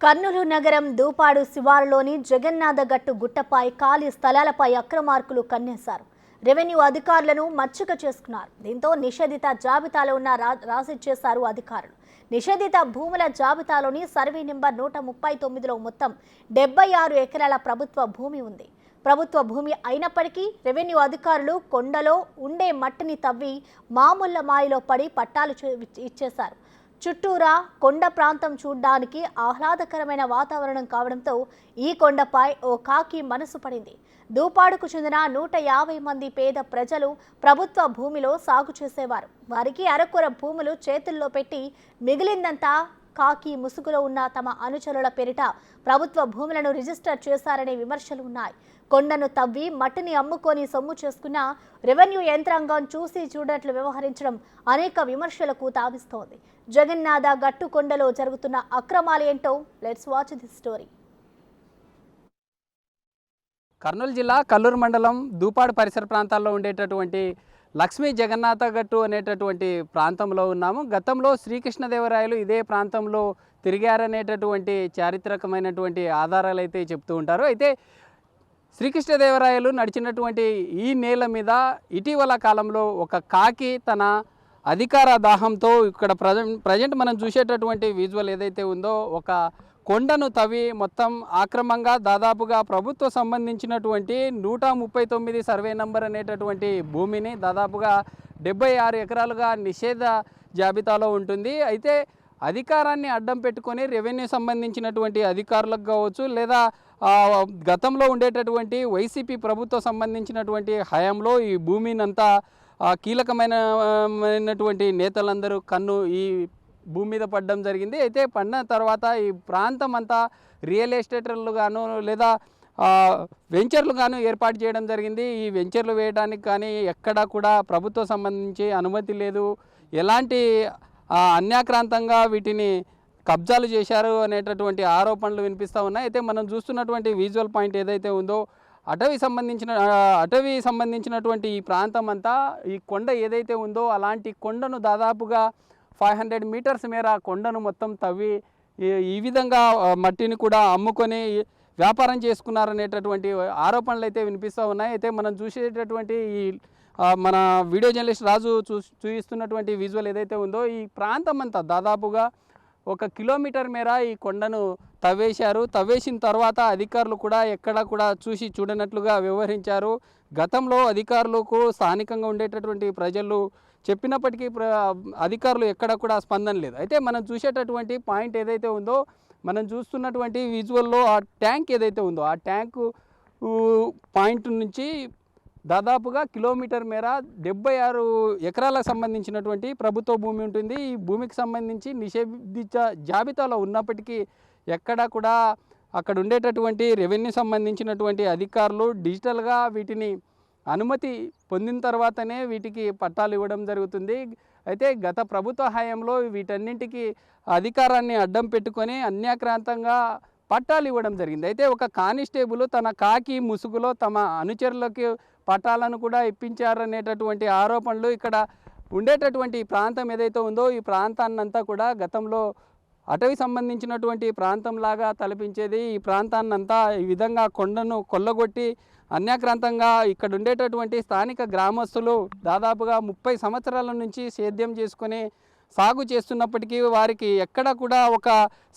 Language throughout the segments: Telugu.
కర్నూలు నగరం దూపాడు శివారులోని జగన్నాథగట్టు గుట్టపై ఖాళీ స్థలాలపై అక్రమార్కులు కన్నేశారు. రెవెన్యూ అధికారులను మచ్చిక చేసుకున్నారు. దీంతో నిషేధిత జాబితాలో ఉన్న రాసిచ్చేశారు అధికారులు. నిషేధిత భూముల జాబితాలోని సర్వే నెంబర్ 139లో మొత్తం 76 ఎకరాల ప్రభుత్వ భూమి ఉంది. ప్రభుత్వ భూమి అయినప్పటికీ రెవెన్యూ అధికారులు కొండలో ఉండే మట్టిని తవ్వి మామూళ్ల మాయలో పడి పట్టాలు ఇచ్చేశారు. చుట్టూరా కొండ ప్రాంతం చూడ్డానికి ఆహ్లాదకరమైన వాతావరణం కావడంతో ఈ కొండపై ఓ కాకి మనసు పడింది. దూపాడుకు చెందిన 150 మంది పేద ప్రజలు ప్రభుత్వ భూమిలో సాగు చేసేవారు. వారికి అరకొర భూములు చేతుల్లో పెట్టి మిగిలిందంతా కాకి ముసుగులో ఉన్న తమ అనుచరుల పేరిట ప్రభుత్వ భూములను రిజిస్టర్ చేశారనే విమర్శలు ఉన్నాయి. కొండను తవ్వి మట్టిని అమ్ముకొని సొమ్ము చేసుకున్న రెవెన్యూ యంత్రాంగం చూసి చూడట్లు వ్యవహరించడం అనేక విమర్శలకు తావిస్తోంది. జగన్నాథ గట్టు కొండలో జరుగుతున్న అక్రమాలు ఏంటో let's watch the story. Kurnool జిల్లా కల్లూరు మండలం దూపాడు పరిసర ప్రాంతాల్లో ఉండేటటువంటి లక్ష్మీ జగన్నాథ గట్టు అనేటటువంటి ప్రాంతంలో ఉన్నాము. గతంలో శ్రీకృష్ణదేవరాయలు ఇదే ప్రాంతంలో తిరిగారనేటటువంటి చారిత్రకమైనటువంటి ఆధారాలు అయితే చెప్తూ ఉంటారు. అయితే శ్రీకృష్ణదేవరాయలు నడిచినటువంటి ఈ నేల మీద ఇటీవల కాలంలో ఒక కాకి తన అధికార దాహంతో ఇక్కడ ప్రజెంట్ మనం చూసేటటువంటి విజువల్ ఏదైతే ఉందో ఒక కొండను తవ్వి మొత్తం ఆక్రమంగా దాదాపుగా ప్రభుత్వం సంబంధించినటువంటి 139 సర్వే నంబర్ అనేటటువంటి భూమిని దాదాపుగా 76 ఎకరాలుగా నిషేధ జాబితాలో ఉంటుంది. అయితే అధికారాన్ని అడ్డం పెట్టుకొని రెవెన్యూ సంబంధించినటువంటి అధికారులకు కావచ్చు లేదా గతంలో ఉండేటటువంటి వైసీపీ ప్రభుత్వం సంబంధించినటువంటి హయాంలో ఈ భూమినంతా కీలకమైనటువంటి నేతలందరూ కన్ను ఈ భూమి మీద పడడం జరిగింది. అయితే పడిన తర్వాత ఈ ప్రాంతం అంతా రియల్ ఎస్టేటర్లు గాను లేదా వెంచర్లు గాను ఏర్పాటు చేయడం జరిగింది. ఈ వెంచర్లు వేయడానికి కానీ ఎక్కడా కూడా ప్రభుత్వం సంబంధించి అనుమతి లేదు. ఎలాంటి అన్యాక్రాంతంగా వీటిని కబ్జాలు చేశారు అనేటటువంటి ఆరోపణలు వినిపిస్తూ ఉన్నాయి. అయితే మనం చూస్తున్నటువంటి విజువల్ పాయింట్ ఏదైతే ఉందో అటవీ సంబంధించినటువంటి ఈ ప్రాంతం అంతా ఈ కొండ ఏదైతే ఉందో అలాంటి కొండను దాదాపుగా 500 మీటర్స్ మేర కొండను మొత్తం తవ్వి ఈ విధంగా మట్టిని కూడా అమ్ముకొని వ్యాపారం చేసుకున్నారనేటటువంటి ఆరోపణలు అయితే వినిపిస్తూ ఉన్నాయి. అయితే మనం చూసేటటువంటి ఈ మన వీడియో జర్నలిస్ట్ రాజు చూపిస్తున్నటువంటి విజువల్ ఏదైతే ఉందో ఈ ప్రాంతం అంతా దాదాపుగా 1 కిలోమీటర్ మేర ఈ కొండను తవ్వేశారు. తవ్వేసిన తర్వాత అధికారులు కూడా ఎక్కడ కూడా చూసి చూడనట్లుగా వ్యవహరించారు. గతంలో అధికారులకు స్థానికంగా ఉండేటటువంటి ప్రజలు చెప్పినప్పటికీ అధికారులు ఎక్కడ కూడా స్పందన లేదు. అయితే మనం చూసేటటువంటి పాయింట్ ఏదైతే ఉందో మనం చూస్తున్నటువంటి విజువల్లో ఆ ట్యాంక్ ఏదైతే ఉందో ఆ ట్యాంకు పాయింట్ నుంచి దాదాపుగా కిలోమీటర్ మేర 76 ఎకరాలకు సంబంధించినటువంటి ప్రభుత్వ భూమి ఉంటుంది. ఈ భూమికి సంబంధించి నిషేధిత జాబితాలో ఉన్నప్పటికీ ఎక్కడా కూడా అక్కడ ఉండేటటువంటి రెవెన్యూ సంబంధించినటువంటి అధికారులు డిజిటల్గా వీటిని అనుమతి పొందిన తర్వాతనే వీటికి పట్టాలు ఇవ్వడం జరుగుతుంది. అయితే గత ప్రభుత్వ హయాంలో వీటన్నింటికి అధికారాన్ని అడ్డం పెట్టుకొని అన్యాక్రాంతంగా పట్టాలు ఇవ్వడం జరిగింది. అయితే ఒక కానిస్టేబుల్ తన కాకి ముసుగులో తమ అనుచరులకు పట్టాలను కూడా ఇప్పించారనేటటువంటి ఆరోపణలు ఇక్కడ ఉండేటటువంటి ప్రాంతం ఏదైతే ఉందో ఈ ప్రాంతాన్నంతా కూడా గతంలో అటవీ సంబంధించినటువంటి ప్రాంతంలాగా తలపించేది. ఈ ప్రాంతాన్నంతా ఈ విధంగా కొండను కొల్లగొట్టి అన్యాక్రాంతంగా ఇక్కడ ఉండేటటువంటి స్థానిక గ్రామస్తులు దాదాపుగా 30 సంవత్సరాల నుంచి సేద్యం చేసుకొని సాగు చేస్తున్నప్పటికీ వారికి ఎక్కడ కూడా ఒక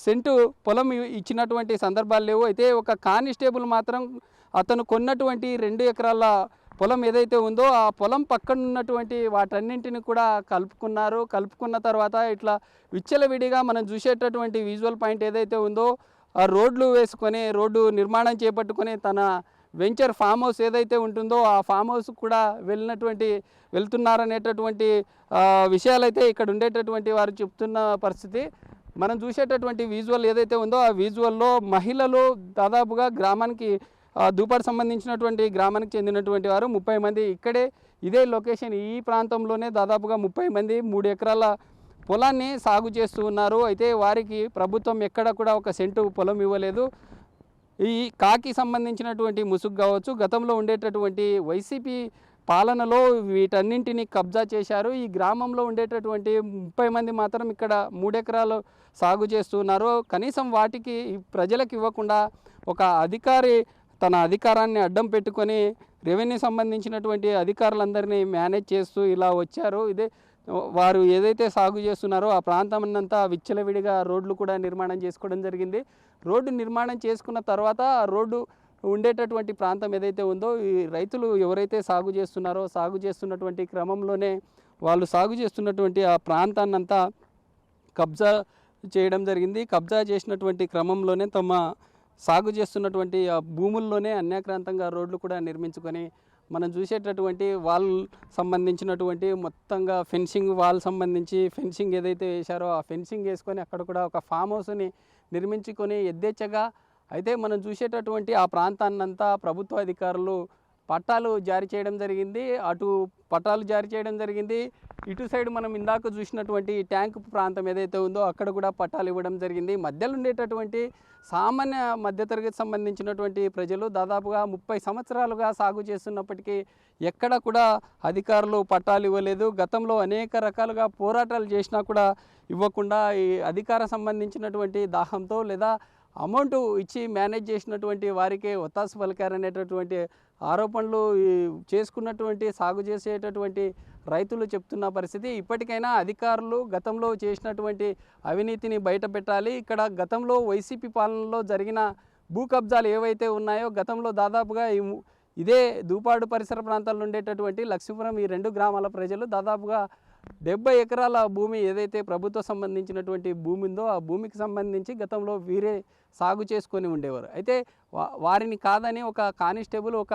సెంటు పొలం ఇచ్చినటువంటి సందర్భాలు లేవు. అయితే ఒక కానిస్టేబుల్ మాత్రం అతను కొన్నటువంటి 2 ఎకరాల పొలం ఏదైతే ఉందో ఆ పొలం పక్కన ఉన్నటువంటి వాటన్నింటిని కూడా కలుపుకున్న తర్వాత ఇట్లా విచ్చలవిడిగా మనం చూసేటటువంటి విజువల్ పాయింట్ ఏదైతే ఉందో ఆ రోడ్లు వేసుకొని రోడ్డు నిర్మాణం చేపట్టుకొని తన వెంచర్ ఫామ్ హౌస్ ఏదైతే ఉంటుందో ఆ ఫామ్ హౌస్ కూడా వెళ్తున్నారనేటటువంటి విషయాలైతే ఇక్కడ ఉండేటటువంటి వారు చెప్తున్న పరిస్థితి. మనం చూసేటటువంటి విజువల్ ఏదైతే ఉందో ఆ విజువల్లో మహిళలు దాదాపుగా గ్రామానికి దూపాడు సంబంధించినటువంటి గ్రామానికి చెందినటువంటి వారు 30 మంది ఇదే లొకేషన్ ఈ ప్రాంతంలోనే దాదాపుగా 30 మంది 3 ఎకరాల పొలాన్ని సాగు చేస్తూ ఉన్నారు. అయితే వారికి ప్రభుత్వం ఎక్కడ కూడా ఒక సెంటు పొలం ఇవ్వలేదు. ఈ కాకి సంబంధించినటువంటి ముసుగు కావచ్చు గతంలో ఉండేటటువంటి వైసీపీ పాలనలో వీటన్నింటినీ కబ్జా చేశారు. ఈ గ్రామంలో ఉండేటటువంటి 30 మంది మాత్రం ఇక్కడ 3 ఎకరాలు సాగు చేస్తున్నారు. కనీసం వాటికి ప్రజలకు ఇవ్వకుండా ఒక అధికారి తన అధికారాన్ని అడ్డం పెట్టుకొని రెవెన్యూ సంబంధించినటువంటి అధికారులందరినీ మేనేజ్ చేస్తూ ఇలా వచ్చారు. ఇదే వారు ఏదైతే సాగు చేస్తున్నారో ఆ ప్రాంతం అంతా విచ్చలవిడిగా రోడ్లు కూడా నిర్మాణం చేసుకోవడం జరిగింది. రోడ్డు నిర్మాణం చేసుకున్న తర్వాత ఆ రోడ్డు ఉండేటటువంటి ప్రాంతం ఏదైతే ఉందో ఈ రైతులు ఎవరైతే సాగు చేస్తున్నారో సాగు చేస్తున్నటువంటి క్రమంలోనే వాళ్ళు సాగు చేస్తున్నటువంటి ఆ ప్రాంతాన్నంతా కబ్జా చేయడం జరిగింది. కబ్జా చేసినటువంటి క్రమంలోనే తమ సాగు చేస్తున్నటువంటి ఆ భూముల్లోనే అన్యాక్రాంతంగా రోడ్లు కూడా నిర్మించుకొని మనం చూసేటటువంటి వాల్ సంబంధించినటువంటి మొత్తంగా ఫెన్సింగ్ వాల్ సంబంధించి ఫెన్సింగ్ ఏదైతే వేశారో ఆ ఫెన్సింగ్ వేసుకొని అక్కడ కూడా ఒక ఫామ్ హౌస్ని నిర్మించుకొని యథేచ్ఛగా అయితే మనం చూసేటటువంటి ఆ ప్రాంతాన్నంతా ప్రభుత్వ అధికారులు పట్టాలు జారీ చేయడం జరిగింది. అటు పట్టాలు జారీ చేయడం జరిగింది, ఇటు సైడ్ మనం ఇందాక చూసినటువంటి ట్యాంక్ ప్రాంతం ఏదైతే ఉందో అక్కడ కూడా పట్టాలు ఇవ్వడం జరిగింది. మధ్యలో ఉండేటటువంటి సామాన్య మధ్యతరగతి సంబంధించినటువంటి ప్రజలు దాదాపుగా 30 సంవత్సరాలుగా సాగు చేస్తున్నప్పటికీ ఎక్కడ కూడా అధికారులు పట్టాలు ఇవ్వలేదు. గతంలో అనేక రకాలుగా పోరాటాలు చేసినా కూడా ఇవ్వకుండా ఈ అధికార సంబంధించినటువంటి దాహంతో లేదా అమౌంట్ ఇచ్చి మేనేజ్ చేసినటువంటి వారికే ఒత్తాసు పలికారనేటటువంటి ఆరోపణలు చేసుకున్నటువంటి సాగు చేసేటటువంటి రైతులు చెప్తున్న పరిస్థితి. ఇప్పటికైనా అధికారులు గతంలో చేసినటువంటి అవినీతిని బయటపెట్టాలి. ఇక్కడ గతంలో వైసీపీ పాలనలో జరిగిన భూ కబ్జాలు ఏవైతే ఉన్నాయో గతంలో దాదాపుగా ఇదే దూపాడు పరిసర ప్రాంతాల్లో ఉండేటటువంటి లక్ష్మీపురం ఈ 2 గ్రామాల ప్రజలు దాదాపుగా 70 ఎకరాల భూమి ఏదైతే ప్రభుత్వ సంబంధించినటువంటి భూమి ఉందో ఆ భూమికి సంబంధించి గతంలో వీరే సాగు చేసుకొని ఉండేవారు. అయితే వారిని కాదని ఒక కానిస్టేబుల్ ఒక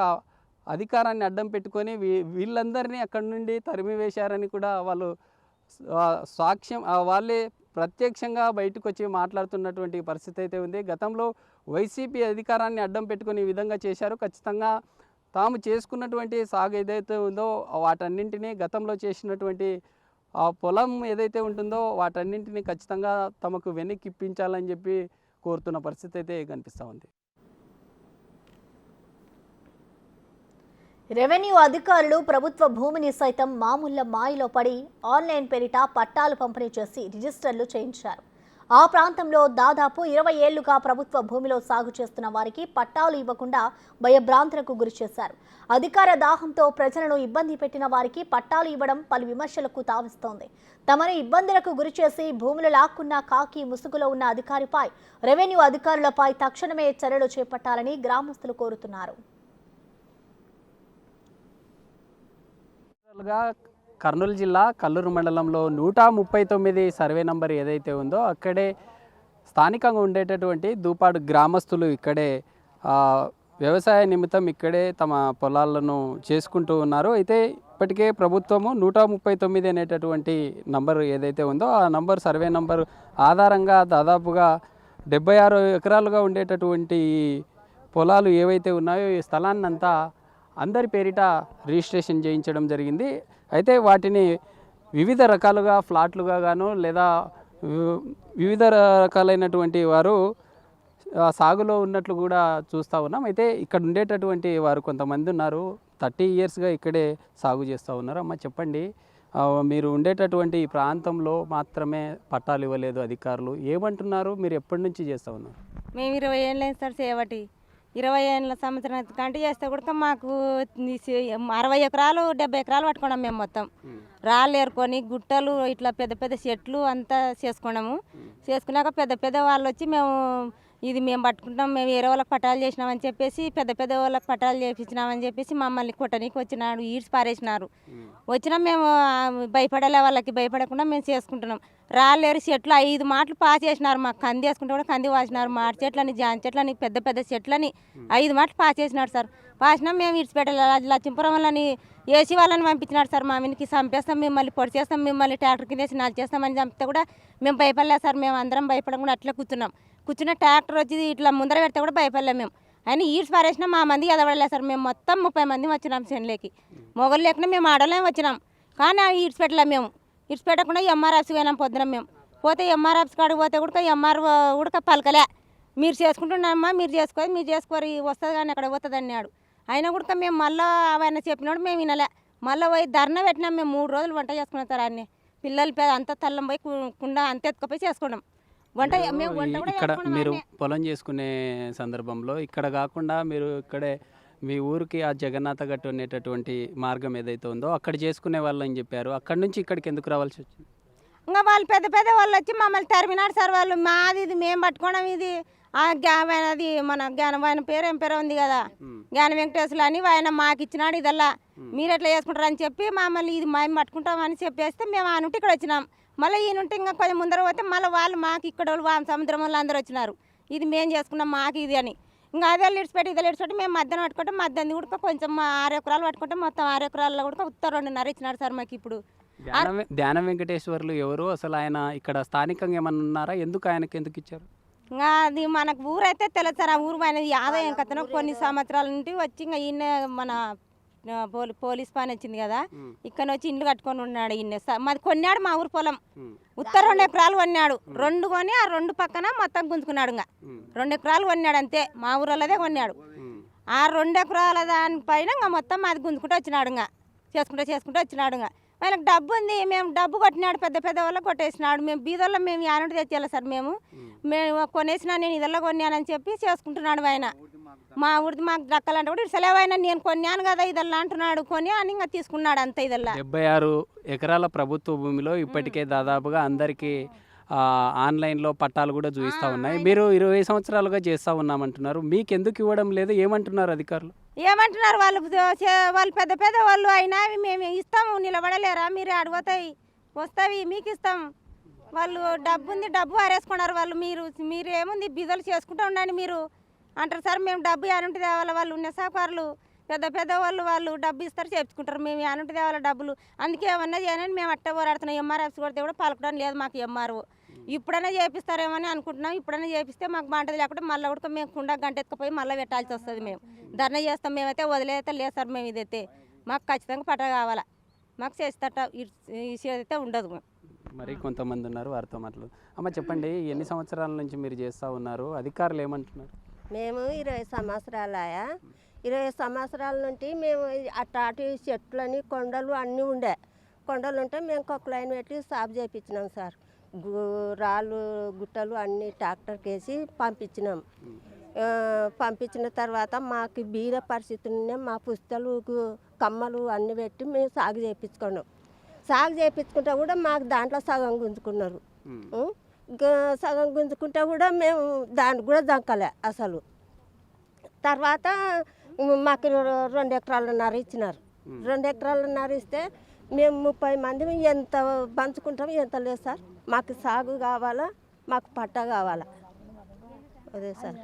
అధికారాన్ని అడ్డం పెట్టుకొని వీళ్ళందరినీ అక్కడి నుండి తరిమివేశారని కూడా వాళ్ళు సాక్ష్యం వాళ్ళే ప్రత్యక్షంగా బయటకు వచ్చి మాట్లాడుతున్నటువంటి పరిస్థితి అయితే ఉంది. గతంలో వైసీపీ అధికారాన్ని అడ్డం పెట్టుకొని ఈ విధంగా చేశారు. ఖచ్చితంగా తాము చేసుకున్నటువంటి సాగు ఏదైతే ఉందో వాటన్నింటినీ గతంలో చేసినటువంటి ఆ పొలం ఏదైతే ఉంటుందో వాటన్నింటినీ ఖచ్చితంగా తమకు వెనక్కి ఇప్పించాలని చెప్పి కోరుతున్న పరిస్థితి అయితే కనిపిస్తూ ఉంది. రెవెన్యూ అధికారులు ప్రభుత్వ భూమిని సైతం మామూళ్ల మాయలో పడి ఆన్లైన్ పేరిట పట్టాలు పంపిణీ చేసి రిజిస్టర్లు చేయించారు. ఆ ప్రాంతంలో దాదాపు 20 ఏళ్లుగా ప్రభుత్వ భూమిలో సాగు చేస్తున్న వారికి పట్టాలు ఇవ్వకుండా భయభ్రాంతులకు గురి చేశారు. అధికార దాహంతో ప్రజలను ఇబ్బంది పెట్టిన వారికి పట్టాలు ఇవ్వడం పలు విమర్శలకు తావిస్తోంది. తమను ఇబ్బందులకు గురి చేసి భూములు లాక్కున్న కాకి ముసుగులో ఉన్న అధికారిపై రెవెన్యూ అధికారులపై తక్షణమే చర్యలు చేపట్టాలని గ్రామస్తులు కోరుతున్నారు. కర్నూలు జిల్లా కల్లూరు మండలంలో 139 సర్వే నంబర్ ఏదైతే ఉందో అక్కడే స్థానికంగా ఉండేటటువంటి దూపాడు గ్రామస్తులు ఇక్కడే వ్యవసాయ నిమిత్తం ఇక్కడే తమ పొలాలను చేసుకుంటూ ఉన్నారు. అయితే ఇప్పటికే ప్రభుత్వము 139 అనేటటువంటి నంబర్ ఏదైతే ఉందో ఆ నంబర్ సర్వే నంబర్ ఆధారంగా దాదాపుగా 76 ఎకరాలుగా ఉండేటటువంటి పొలాలు ఏవైతే ఉన్నాయో ఈ స్థలాన్నంతా అందరి పేరిట రిజిస్ట్రేషన్ చేయించడం జరిగింది. అయితే వాటిని వివిధ రకాలుగా ఫ్లాట్లుగా గాను లేదా వివిధ రకాలైనటువంటి వారు సాగులో ఉన్నట్లు కూడా చూస్తూ ఉన్నాం. అయితే ఇక్కడ ఉండేటటువంటి వారు కొంతమంది ఉన్నారు, 30 ఇయర్స్గా ఇక్కడే సాగు చేస్తూ ఉన్నారు. అమ్మ చెప్పండి, మీరు ఉండేటటువంటి ఈ ప్రాంతంలో మాత్రమే పట్టాలు ఇవ్వలేదు అధికారులు, ఏమంటున్నారు? మీరు ఎప్పటి నుంచి చేస్తూ ఉన్నారు? మేము 20 ఏళ్ళు సార్ చేయబట్టి 20 ఏళ్ళ సంవత్సరం కంటి చేస్తే కూడా మాకు 60 ఎకరాలు 70 ఎకరాలు పట్టుకున్నాం మేము. మొత్తం రాళ్ళు ఏరుకొని గుట్టలు ఇట్లా పెద్ద పెద్ద చెట్లు అంతా చేసుకున్నాము. చేసుకున్నాక పెద్ద పెద్ద వాళ్ళు వచ్చి ఇది మేము పట్టుకుంటాం, మేము వేరే వాళ్ళకి పట్టాలు చేసినామని చెప్పేసి పెద్ద పెద్ద వాళ్ళకి పట్టాలు చేపించినామని చెప్పేసి మమ్మల్ని కొట్టనీకి వచ్చినాడు, ఈడ్చి పారేసినారు. వచ్చినా మేము భయపడలే, వాళ్ళకి భయపడకుండా మేము చేసుకుంటున్నాం. రాళ్ళేరు చెట్లు 5 మాటలు పాచేసినారు. మాకు కంది వేసుకుంటే కూడా కంది వాసినారు. మాడి చెట్లని జాన్ చెట్లని పెద్ద పెద్ద చెట్లని 5 మాటలు పాచేసినారు సార్. పాసినా మేము ఇడిచిపెట్టాలి. లక్ష్మీపురం వాళ్ళని ఏసీ వాళ్ళని పంపించినారు సార్. మా మీనికి చంపేస్తాం, మిమ్మల్ని పొడి చేస్తాం, మిమ్మల్ని ట్రాక్టర్ కింద వేసి నాలు చేస్తామని చంపితే కూడా మేము భయపడలేదు సార్. మేము అందరం భయపడకుండా అట్లా కూర్చున్న ట్రాక్టర్ వచ్చి ఇట్లా ముందర పెడితే కూడా భయపడలేము మేము. అయినా ఈడ్చి పారేసినా మా మంది ఎదవడలేదు సార్. మేము మొత్తం 30 మంది వచ్చినాం చేనులోకి. మొగలు లేకుండా మేము ఆడలేం వచ్చినాం. కానీ ఈడ్చిపెట్టలేము మేము. ఇడిచిపెట్టకుండా ఎంఆర్ ఆఫీస్కి పోయినాం పొద్దున. మేము పోతే ఎంఆర్ ఆఫీస్ కాడికి పోతే కూడా ఎంఆర్ కూడా పలకలే. మీరు చేసుకుంటున్నారమ్మా, మీరు చేసుకోరు వస్తుంది కానీ అక్కడ పోతుంది అన్నాడు. అయినా కూడా మేము మళ్ళీ అవన్నీ చెప్పినాడు మేము వినలే. మళ్ళీ పోయి ధర్నా పెట్టినాం. మేము 3 రోజులు వంట చేసుకున్నాం సార్. అన్నీ పిల్లలు అంతా తల్లం పోయి కుండ అంత ఎత్తుకుపోయి చేసుకున్నాం. వంట మేము వంట కూడా ఇక్కడ చేసుకున్నాం మీరు అన్నే. పొలం చేసుకునే సందర్భంలో ఇక్కడ కాకుండా మీరు ఇక్కడే మీ ఊరికి ఆ జగన్నాథ గట్టు అనేటటువంటి మార్గం ఏదైతే ఉందో అక్కడ చేసుకునే వాళ్ళని చెప్పారు. అక్కడ నుంచి ఇక్కడికి ఎందుకు రావాల్సి వచ్చింది? ఇంకా వాళ్ళు పెద్ద పెద్ద వాళ్ళు వచ్చి మమ్మల్ని తరిమినాడు సార్. వాళ్ళు మాది ఇది మేము పట్టుకోవడం ఇది అది మన జ్ఞానం ఆయన పేరు ఏం పేరు ఉంది కదా, జ్ఞాన వెంకటేశ్వరులు అని ఆయన మాకు ఇచ్చినాడు. ఇదల్లా మీరు ఎట్లా చేసుకుంటారు అని చెప్పి మమ్మల్ని ఇది మేము పట్టుకుంటామని చెప్పేస్తే మేము ఆ నుండి ఇక్కడ వచ్చినాం. మళ్ళీ ఈ నుండి ఇంకా కొంచెం ముందర పోతే మళ్ళీ వాళ్ళు మాకు ఇక్కడ వాళ్ళు సముద్రం వాళ్ళు అందరూ వచ్చినారు. ఇది మేము చేసుకున్నాం మాకు ఇది అని. ఇంకా అదే లిడ్చిపెట్టి ఇదే లిడ్చిపెట్టి మేము మధ్యాహ్నం పట్టుకుంటే మధ్యాహ్నం కూడా కొంచెం 6 ఎకరాలు పట్టుకుంటే మొత్తం 6 ఎకరాల్లో కూడా ఉత్తర 2.5 ఇచ్చినాడు సార్ మాకు. ఇప్పుడు ధ్యాన వెంకటేశ్వర్లు ఎవరు అసలు? ఆయన ఇక్కడ స్థానికంగా ఏమన్నా ఉన్నారా? ఎందుకు ఆయనకి ఎందుకు ఇచ్చారు? ఇంకా అది మనకు ఊరైతే తెలుసు సార్. ఆ ఊరు ఆయన ఆదాయం కథను కొన్ని సంవత్సరాల నుండి వచ్చి ఇంకా ఈయన మన పోలీస్ పని వచ్చింది కదా, ఇక్కడ వచ్చి ఇండ్లు కట్టుకొని ఉన్నాడు. ఈయన మాది కొన్నాడు మా ఊరు పొలం ఉత్తర 2 ఎకరాలు కొన్నాడు. 2 కొని ఆ 2 పక్కన మొత్తం గుంజుకున్నాడు. ఇంకా 2 ఎకరాలు కొన్నాడు అంతే, మా ఊరలోదే కొన్నాడు. ఆ 2 ఎకరాల దానిపైన ఇంకా మొత్తం అది గుంజుకుంటూ వచ్చినాడు. ఇంకా చేసుకుంటూ వచ్చినాడు. ఇంకా వాళ్ళకి డబ్బు ఉంది, మేము డబ్బు కొట్టినాడు, పెద్ద పెద్ద వాళ్ళకి కొట్టేసినాడు. మేము బీదల్లో మేము యానంటి తెచ్చేయాలి సార్. మేము కొనేసినా నేను ఇదల్లో కొన్నానని చెప్పి చేసుకుంటున్నాడు ఆయన. మా ఊరికి మాకు దక్కాలంటే కూడా సెలవైనా నేను కొన్నాను కదా ఇదల్లా అంటున్నాడు. కొని అని ఇంకా తీసుకున్నాడు అంతే. ఇదల్లా 76 ఎకరాల ప్రభుత్వ భూమిలో ఇప్పటికే దాదాపుగా అందరికీ ఆన్లైన్లో పట్టాలు కూడా చూపిస్తూ ఉన్నాయి. మీరు 20 సంవత్సరాలుగా చేస్తూ ఉన్నామంటున్నారు, మీకు ఎందుకు ఇవ్వడం లేదు? ఏమంటున్నారు అధికారులు? ఏమంటున్నారు వాళ్ళు పెద్ద పెద్ద వాళ్ళు అయినా మేము ఇస్తాము, నిలబడలేరా మీరు అడుగుతాయి వస్తావి మీకు ఇస్తాం. వాళ్ళు డబ్బు ఉంది డబ్బు ఆరేసుకున్నారు వాళ్ళు. మీరు ఏముంది బిజలు చేసుకుంటూ ఉండండి మీరు అంటారు సార్. మేము డబ్బు యానుంటి తేవాలి, వాళ్ళు ఉన్న సాకారులు పెద్ద పెద్ద వాళ్ళు డబ్బు ఇస్తారు చేర్చుకుంటారు. మేము యానుంటి తేవాలి డబ్బులు. అందుకే ఏమన్నా చేయనని మేము అట్ట పోరాడుతున్నాం. ఎంఆర్ఎఫ్స్ కొడితే కూడా పలకడం లేదు మాకు ఎంఆర్ఓ. ఇప్పుడైనా చేపిస్తారేమని అనుకుంటున్నాం. ఇప్పుడైనా చేపిస్తే మాకు బాంటది, లేకపోతే మళ్ళీ కూడా మేము కుండ గంట ఎత్తుకుపోయి మళ్ళీ పెట్టాల్సి వస్తుంది. మేము ధర్నా చేస్తాం. మేమైతే వదిలేఅయితే లేదు సార్. మేము ఇదైతే మాకు ఖచ్చితంగా పట్ట కావాలా, మాకు చేసేట ఇచ్చేదైతే ఉండదు. మరి కొంతమంది ఉన్నారు, వారితో మాట్లాడు. అమ్మ చెప్పండి, ఎన్ని సంవత్సరాల నుంచి మీరు చేస్తూ ఉన్నారు? అధికారులు ఏమంటున్నారు? మేము 20 సంవత్సరాలయా. 20 సంవత్సరాల నుండి మేము అటు చెట్లని కొండలు అన్నీ ఉండే. కొండలు ఉంటే మేము ఒక లైన్ పెట్టి సాగు చేయించినాం సార్. రాళ్ళు గుట్టలు అన్నీ ట్రాక్టర్కి వేసి పంపించినాం. పంపించిన తర్వాత మాకు బీద పరిస్థితులనే మా పుస్తలు కమ్మలు అన్నీ పెట్టి మేము సాగు చేయించుకున్నాం. సాగు చేయించుకుంటే కూడా మాకు దాంట్లో సగం గుంజుకున్నారు. సగం గుంజుకుంటే కూడా మేము దానికి కూడా దక్కలే అసలు. తర్వాత మాకు 2 ఎకరాలన్నర ఇచ్చినారు. 2 ఎకరాలన్నర ఇస్తే మేము 30 మంది ఎంత పంచుకుంటాం ఎంత లేదు సార్. మాకు సాగు కావాలా, మాకు పట్ట కావాలా, అదే సార్.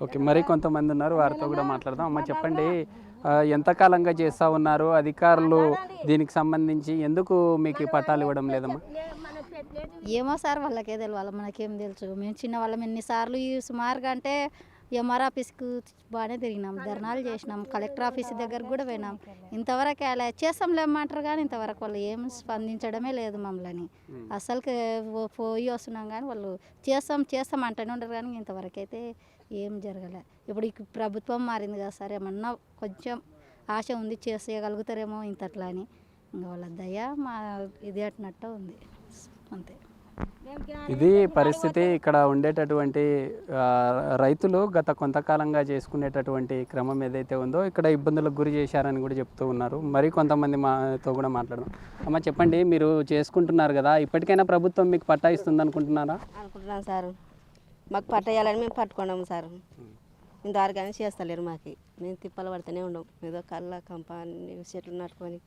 ఓకే, మరి కొంతమంది ఉన్నారు, వారితో కూడా మాట్లాడదాం. అమ్మ చెప్పండి, ఎంతకాలంగా చేస్తూ ఉన్నారు? అధికారులు దీనికి సంబంధించి ఎందుకు మీకు పట్టాలు ఇవ్వడం లేదమ్మా? ఏమో సార్, వాళ్ళకే తెలియాలి, మనకేం తెలుసు. మేము చిన్న వాళ్ళం ఎన్నిసార్లు ఈ సుమారుగా అంటే ఎంఆర్ ఆఫీస్కి బాగానే తిరిగినాం, ధర్నాలు చేసినాం, కలెక్టర్ ఆఫీస్ దగ్గరకు కూడా పోయినాం. ఇంతవరకు అలా చేస్తాంలేమంటారు కానీ ఇంతవరకు వాళ్ళు ఏం స్పందించడమే లేదు మమ్మల్ని. అసలుకి పోయి వస్తున్నాం కానీ వాళ్ళు చేస్తాం అంటూనే ఉండరు కానీ ఇంతవరకు అయితే ఏం జరగలే. ఇప్పుడు ఈ ప్రభుత్వం మారింది కదా సార్, ఏమన్నా కొంచెం ఆశ ఉంది, చేసేయగలుగుతారేమో ఇంతట్లా అని. ఇంకా వాళ్ళ దయ మా ఇది అట్టినట్టు ఉంది అంతే. ఇది పరిస్థితి. ఇక్కడ ఉండేటటువంటి రైతులు గత కొంతకాలంగా చేసుకునేటటువంటి క్రమం ఏదైతే ఉందో ఇక్కడ ఇబ్బందులకు గురి చేశారని కూడా చెప్తూ ఉన్నారు. మరి కొంతమంది మాతో కూడా మాట్లాడదాం. అమ్మ చెప్పండి, మీరు చేసుకుంటున్నారు కదా, ఇప్పటికైనా ప్రభుత్వం మీకు పట్టా ఇస్తుంది అనుకుంటున్నారా? అనుకుంటున్నాం సార్. మాకు పట్టేయాలని మేము పట్టుకున్నాము సార్. ఇంతవరకు కానీ చేస్తలేరు మాకు. మేము తిప్పలు పడుతూనే ఉన్నాం, ఏదో కళ్ళ కంప అన్ని చెట్లు నాటుకొని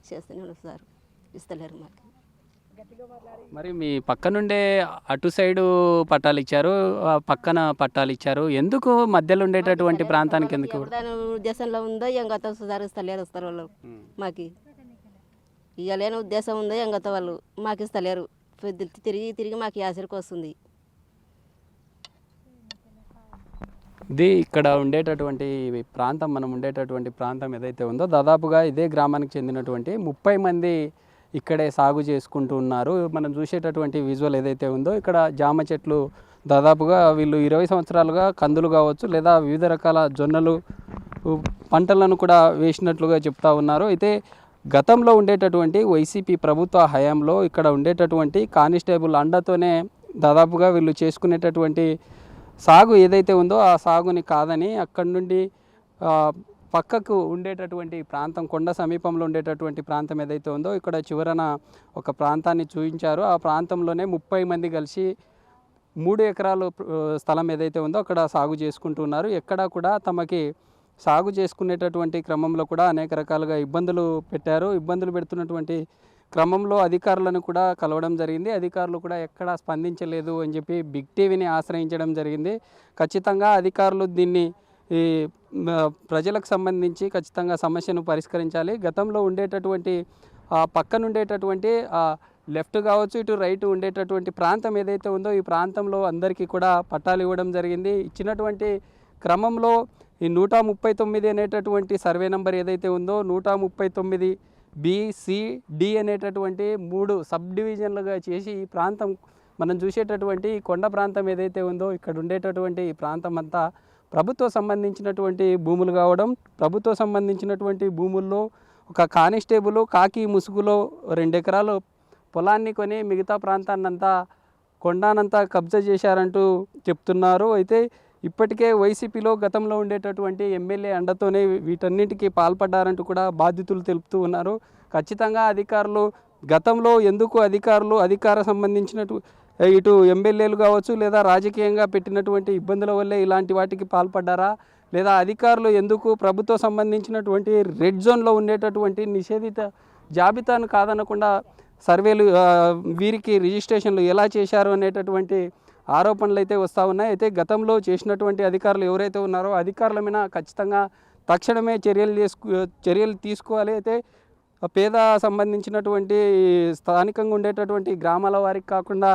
చేస్తూనే ఉన్నాం సార్. ఇస్తలేరు మాకు. మరి మీ పక్క నుండే అటు సైడు పట్టాలు ఇచ్చారు, పక్కన పట్టాలు ఇచ్చారు, ఎందుకు మధ్యలో ఉండేటటువంటి ప్రాంతానికి ఎందుకు? దాని ఉద్దేశంలో ఉందో ఏం గత సార్ ఇస్తలేరు వస్తారు వాళ్ళు మాకు. ఇవ్వలేని ఉద్దేశం ఉందో ఏం గత వాళ్ళు మాకు ఇస్తలేరు. తిరిగి మాకు ఆసరికి వస్తుంది. ఇది ఇక్కడ ఉండేటటువంటి ప్రాంతం, మనం ఉండేటటువంటి ప్రాంతం ఏదైతే ఉందో దాదాపుగా ఇదే గ్రామానికి చెందినటువంటి 30 మంది ఇక్కడే సాగు చేసుకుంటూ ఉన్నారు. మనం చూసేటటువంటి విజువల్ ఏదైతే ఉందో ఇక్కడ జామ చెట్లు దాదాపుగా వీళ్ళు 20 సంవత్సరాలుగా కందులు కావచ్చు లేదా వివిధ రకాల జొన్నలు పంటలను కూడా వేసినట్లుగా చెప్తా ఉన్నారు. అయితే గతంలో ఉండేటటువంటి వైసీపీ ప్రభుత్వ హయాంలో ఇక్కడ ఉండేటటువంటి కానిస్టేబుల్ అండతోనే దాదాపుగా వీళ్ళు చేసుకునేటటువంటి సాగు ఏదైతే ఉందో ఆ సాగుని కాదని అక్కడి నుండి పక్కకు ఉండేటటువంటి ప్రాంతం, కొండ సమీపంలో ఉండేటటువంటి ప్రాంతం ఏదైతే ఉందో ఇక్కడ చివరన ఒక ప్రాంతాన్ని చూపించారు. ఆ ప్రాంతంలోనే 30 మంది కలిసి 3 ఎకరాలు స్థలం ఏదైతే ఉందో అక్కడ సాగు చేసుకుంటున్నారు. ఎక్కడా కూడా తమకి సాగు చేసుకునేటటువంటి క్రమంలో కూడా అనేక రకాలుగా ఇబ్బందులు పెట్టారు. ఇబ్బందులు పెడుతున్నటువంటి క్రమంలో అధికారులను కూడా కలవడం జరిగింది. అధికారులు కూడా ఎక్కడా స్పందించలేదు అని చెప్పి బిగ్ టీవీని ఆశ్రయించడం జరిగింది. ఖచ్చితంగా అధికారులు దీన్ని ఈ ప్రజలకు సంబంధించి ఖచ్చితంగా సమస్యను పరిష్కరించాలి. గతంలో ఉండేటటువంటి పక్కన ఉండేటటువంటి లెఫ్ట్ కావచ్చు, ఇటు రైట్ ఉండేటటువంటి ప్రాంతం ఏదైతే ఉందో ఈ ప్రాంతంలో అందరికీ కూడా పట్టాలు ఇవ్వడం జరిగింది. ఇచ్చినటువంటి క్రమంలో ఈ 139 అనేటటువంటి సర్వే నెంబర్ ఏదైతే ఉందో 139 BCD అనేటటువంటి 3 సబ్ డివిజన్లుగా చేసి ఈ ప్రాంతం మనం చూసేటటువంటి కొండ ప్రాంతం ఏదైతే ఉందో ఇక్కడ ఉండేటటువంటి ఈ ప్రాంతం అంతా ప్రభుత్వ సంబంధించినటువంటి భూములు కావడం, ప్రభుత్వ సంబంధించినటువంటి భూముల్లో ఒక కానిస్టేబుల్ కాకి ముసుగులో 2 ఎకరాలు పొలాన్ని కొని మిగతా ప్రాంతాన్నంతా కొండానంతా కబ్జా చేశారంటూ చెప్తున్నారు. అయితే ఇప్పటికే వైసీపీలో గతంలో ఉండేటటువంటి ఎమ్మెల్యే అండతోనే వీటన్నిటికీ పాల్పడ్డారంటూ కూడా బాధితులు తెలుపుతూ ఉన్నారు. ఖచ్చితంగా అధికారులు గతంలో ఎందుకు అధికార సంబంధించినట్టు ఇటు ఎమ్మెల్యేలు కావచ్చు లేదా రాజకీయంగా పెట్టినటువంటి ఇబ్బందుల వల్లే ఇలాంటి వాటికి పాల్పడ్డారా, లేదా అధికారులు ఎందుకు ప్రభుత్వం సంబంధించినటువంటి రెడ్ జోన్లో ఉండేటటువంటి నిషేధిత జాబితాను కాదనకుండా సర్వేలు వీరికి రిజిస్ట్రేషన్లు ఎలా చేశారు అనేటటువంటి ఆరోపణలు అయితే వస్తూ ఉన్నాయి. అయితే గతంలో చేసినటువంటి అధికారులు ఎవరైతే ఉన్నారో అధికారుల మీద ఖచ్చితంగా తక్షణమే చర్యలు తీసుకోవాలి. అయితే పేద సంబంధించినటువంటి స్థానికంగా ఉండేటటువంటి గ్రామాల వారికి కాకుండా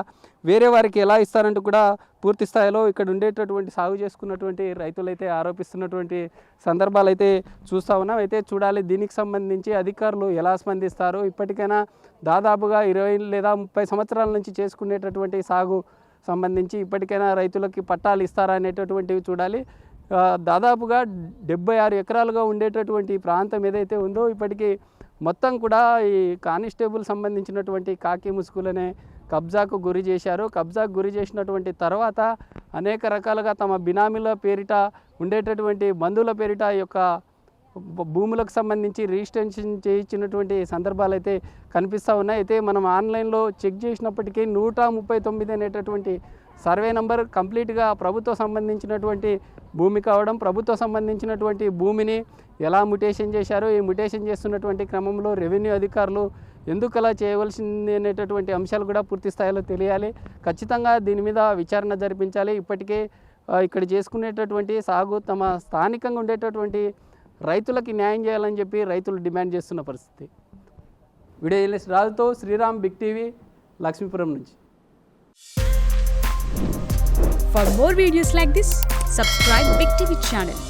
వేరే వారికి ఎలా ఇస్తారంటూ కూడా పూర్తి స్థాయిలో ఇక్కడ ఉండేటటువంటి సాగు చేసుకున్నటువంటి రైతులైతే ఆరోపిస్తున్నటువంటి సందర్భాలు అయితే చూస్తూ ఉన్నాం. అయితే చూడాలి దీనికి సంబంధించి అధికారులు ఎలా స్పందిస్తారు. ఇప్పటికైనా దాదాపుగా 20 లేదా 30 సంవత్సరాల నుంచి చేసుకునేటటువంటి సాగు సంబంధించి ఇప్పటికైనా రైతులకి పట్టాలు ఇస్తారా అనేటటువంటివి చూడాలి. దాదాపుగా 76 ఎకరాలుగా ఉండేటటువంటి ప్రాంతం ఏదైతే ఉందో ఇప్పటికీ మొత్తం కూడా ఈ కానిస్టేబుల్ సంబంధించినటువంటి కాకి ముసుగులనే కబ్జాకు గురి చేశారు. కబ్జాకు గురి చేసినటువంటి తర్వాత అనేక రకాలుగా తమ బినామీల పేరిట ఉండేటటువంటి బంధువుల పేరిట ఈ యొక్క భూములకు సంబంధించి రిజిస్ట్రేషన్ చేయించినటువంటి సందర్భాలు అయితే కనిపిస్తూ ఉన్నాయి. అయితే మనం ఆన్లైన్లో చెక్ చేసినప్పటికీ 139 అనేటటువంటి సర్వే నెంబర్ కంప్లీట్గా ప్రభుత్వం సంబంధించినటువంటి భూమి కావడం, ప్రభుత్వం సంబంధించినటువంటి భూమిని ఎలా మ్యుటేషన్ చేశారో ఈ మ్యుటేషన్ చేస్తున్నటువంటి క్రమంలో రెవెన్యూ అధికారులు ఎందుకు అలా చేయవలసింది అనేటటువంటి అంశాలు కూడా పూర్తి స్థాయిలో తెలియాలి. ఖచ్చితంగా దీని మీద విచారణ జరిపించాలి. ఇప్పటికే ఇక్కడ చేసుకునేటటువంటి సాగు తమ స్థానికంగా ఉండేటటువంటి రైతులకి న్యాయం చేయాలని చెప్పి రైతులు డిమాండ్ చేస్తున్న పరిస్థితి. వీడియో జర్నలిస్ట్ రాజుతో శ్రీరామ్, బిగ్ టీవీ, లక్ష్మీపురం నుంచి. For more videos like this, subscribe Big TV channel.